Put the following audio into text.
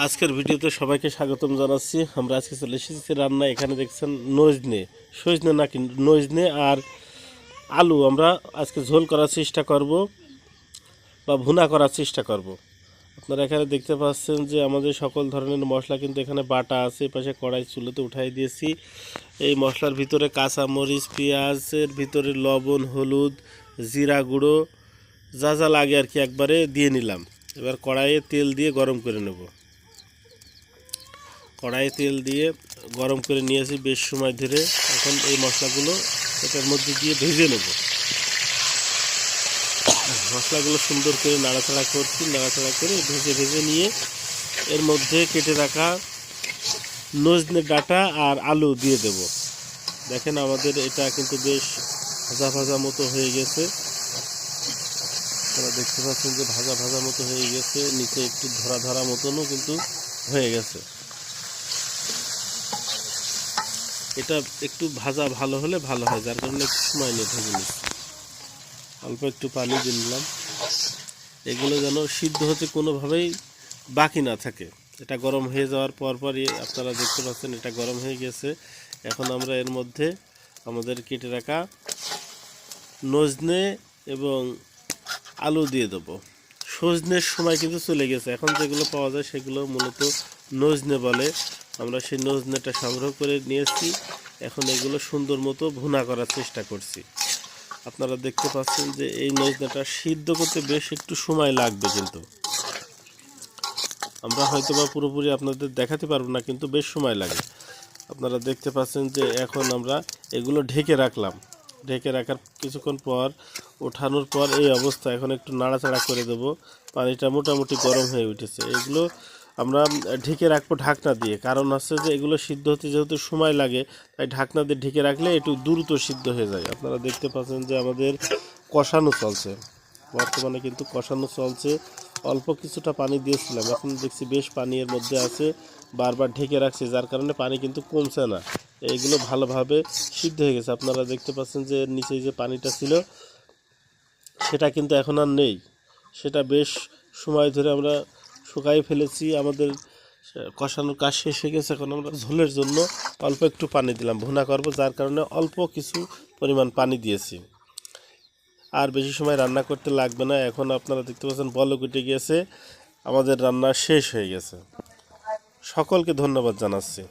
আজকের ভিডিওতে সবাইকে স্বাগতম জানাচ্ছি। আমরা আজকে চলে এসেছি রান্না। এখানে দেখছেন নজনে সজনে নাকি নজনে আর আলু আমরা আজকে ঝোল করার চেষ্টা করব বা ভুনা করার চেষ্টা করব। আপনারা এখানে দেখতে পাচ্ছেন যে আমাদের সকল ধরনের মশলা কিন্তু এখানে বাটা আছে। পাশে কড়াই চুলোতে উঠাই দিয়েছি। এই মশলার ভিতরে কাঁচা মরিচ, পেঁয়াজের ভিতরে লবণ, হলুদ, জিরা গুঁড়ো যা যা লাগে আর কি একবারে দিয়ে নিলাম। এবার কড়াইয়ে তেল দিয়ে গরম করে নেব। কড়াইয়ে তেল দিয়ে গরম করে নিয়েছি বেশ সময় ধরে। এখন এই মশলাগুলো এটার মধ্যে দিয়ে ভেজে নেব। মশলাগুলো সুন্দর করে নাড়াচাড়া করছি, নাড়াচাড়া করে ভেজে ভেজে নিয়ে এর মধ্যে কেটে রাখা নজনে ডাঁটা আর আলু দিয়ে দেব। দেখেন আমাদের এটা কিন্তু বেশ ভাজা ভাজা মতো হয়ে গেছে। আপনারা দেখতে পাচ্ছেন যে ভাজা ভাজা মতো হয়ে গেছে, নিচে একটু ধরা ধরা মতনও কিন্তু হয়ে গেছে। এটা একটু ভাজা ভালো হলে ভালো হয়, যার কারণে একটু সময় নিয়ে ভেজে নিচ্ছি। অল্প একটু পানি দিয়ে নিলাম, এগুলো যেন সিদ্ধ হতে কোনোভাবেই বাকি না থাকে। এটা গরম হয়ে যাওয়ার পরপরই আপনারা দেখতে পাচ্ছেন এটা গরম হয়ে গেছে। এখন আমরা এর মধ্যে আমাদের কেটে রাখা নজনে এবং আলু দিয়ে দেবো। সজনের সময় কিন্তু চলে গেছে, এখন যেগুলো পাওয়া যায় সেগুলো মূলত নজনে বলে। আমরা সেই নজনেটা সংগ্রহ করে নিয়েছি। এখন এগুলো সুন্দর মতো ভুনা করার চেষ্টা করছি। আপনারা দেখতে পাচ্ছেন যে এই নজনেটা সিদ্ধ করতে বেশ একটু সময় লাগবে, কিন্তু আমরা হয়তো বা পুরোপুরি আপনাদের দেখাতে পারবো না, কিন্তু বেশ সময় লাগে। আপনারা দেখতে পাচ্ছেন যে এখন আমরা এগুলো ঢেকে রাখলাম। ঢেকে রাখার কিছুক্ষণ পর ওঠানোর পর এই অবস্থা। এখন একটু নাড়াচাড়া করে দেব। পানিটা মোটামুটি গরম হয়ে উঠেছে। এগুলো আমরা ঢেকে রাখবো ঢাকনা দিয়ে, কারণ হচ্ছে যে এগুলো সিদ্ধ হতে যেহেতু সময় লাগে, তাই ঢাকনা দিয়ে ঢেকে রাখলে একটু দ্রুত সিদ্ধ হয়ে যায়। আপনারা দেখতে পাচ্ছেন যে আমাদের কষানো চলছে, বর্তমানে কিন্তু কষানো চলছে। অল্প কিছুটা পানি দিয়েছিলাম, এখন দেখছি বেশ পানি এর মধ্যে আছে। বারবার ঢেকে রাখছি, যার কারণে পানি কিন্তু কমছে না। এইগুলো ভালোভাবে সিদ্ধ হয়ে গেছে। আপনারা দেখতে পাচ্ছেন যে নিচে যে পানিটা ছিল সেটা কিন্তু এখন আর নেই। সেটা বেশ সময় ধরে আমরা শুকাই ফেলেছি। আমাদের কষানোর কাজ শেষ হয়ে গেছে। এখন আমরা ঝোলের জন্য অল্প একটু পানি দিলাম, ভুনা করব, যার কারণে অল্প কিছু পরিমাণ পানি দিয়েছি। আর বেশি সময় রান্না করতে লাগবে না। এখন আপনারা দেখতে পাচ্ছেন বলক উঠে গিয়েছে, আমাদের রান্না শেষ হয়ে গেছে। সকলকে ধন্যবাদ জানাচ্ছি।